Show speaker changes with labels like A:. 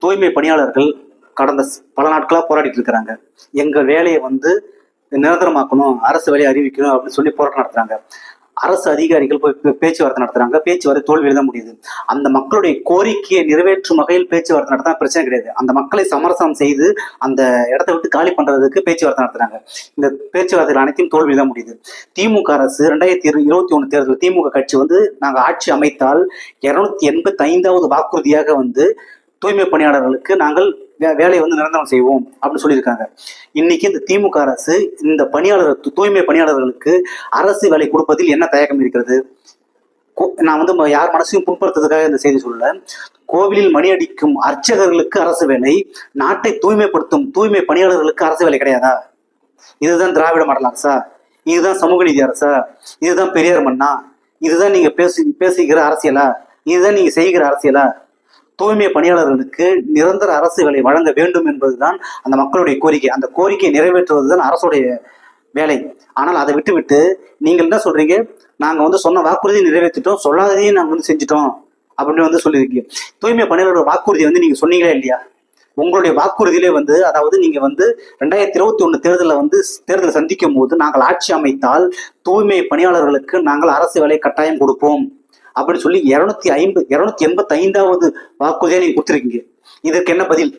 A: தூய்மை பணியாளர்கள் கடந்த பல நாட்களா போராடிட்டு இருக்கிறாங்க. எங்க வேலையை வந்து நிரந்தரமாக்கணும், அரசு வேலையை அறிவிக்கணும் அப்படின்னு சொல்லி போராட்டம் நடத்துறாங்க. அரசு அதிகாரிகள் போய் பேச்சுவார்த்தை நடத்துறாங்க. பேச்சுவார்த்தை தோல்வியில தான் முடியுது. அந்த மக்களுடைய கோரிக்கையை நிறைவேற்றும் வகையில் பேச்சுவார்த்தை நடத்தினா பிரச்சனை கிடையாது. அந்த மக்களை சமரசம் செய்து அந்த இடத்தை விட்டு காலி பண்றதுக்கு பேச்சுவார்த்தை நடத்துறாங்க. இந்த பேச்சுவார்த்தைகள் அனைத்தையும் தோல்வியில தான் முடியுது. திமுக அரசு 2021 தேர்தல் திமுக கட்சி வந்து நாங்க ஆட்சி அமைத்தால் 285வது வாக்குறுதியாக வந்து தூய்மை பணியாளர்களுக்கு நாங்கள் வேலையை வந்து நிரந்தரம் செய்வோம் அப்படின்னு சொல்லியிருக்காங்க. இன்னைக்கு இந்த திமுக அரசு இந்த தூய்மை பணியாளர்களுக்கு அரசு வேலை கொடுப்பதில் என்ன தயக்கம் இருக்கிறது? நான் வந்து யார் மனசையும் புண்படுத்துறதுக்காக இந்த செய்தி சொல்லல. கோவிலில் மணி அடிக்கும் அர்ச்சகர்களுக்கு அரசு வேலை, நாட்டை தூய்மைப்படுத்தும் தூய்மை பணியாளர்களுக்கு அரசு வேலை கிடையாதா? இதுதான் திராவிட மாடல் அரசா? இதுதான் சமூக நீதி அரசா? இதுதான் பெரியார் மண்ணா? இதுதான் நீங்க பேசுகிற அரசியலா? இதுதான் நீங்க செய்கிற அரசியலா? தூய்மை பணியாளர்களுக்கு நிரந்தர அரசு வேலை வழங்க வேண்டும் என்பதுதான் அந்த மக்களுடைய கோரிக்கை. அந்த கோரிக்கையை நிறைவேற்றுவதுதான் அரசுடைய வேலை. ஆனால் அதை விட்டு நீங்கள் என்ன சொல்றீங்க? நாங்க வந்து சொன்ன வாக்குறுதியை நிறைவேற்றிட்டோம், சொல்லாததையும் நாங்க வந்து செஞ்சுட்டோம் அப்படின்னு வந்து சொல்லியிருக்கீங்க. தூய்மை பணியாளரோட வாக்குறுதி வந்து நீங்க சொன்னீங்களா இல்லையா? உங்களுடைய வாக்குறுதியிலே வந்து, அதாவது நீங்க வந்து 2021 தேர்தலை சந்திக்கும் போது நாங்கள் ஆட்சி அமைத்தால் தூய்மை பணியாளர்களுக்கு நாங்கள் அரசு வேலை கட்டாயம் கொடுப்போம் அப்படின்னு சொல்லி 285வது வாக்குறுதியை நீங்க கொடுத்துருக்கீங்க. இதற்கு என்ன பதில்?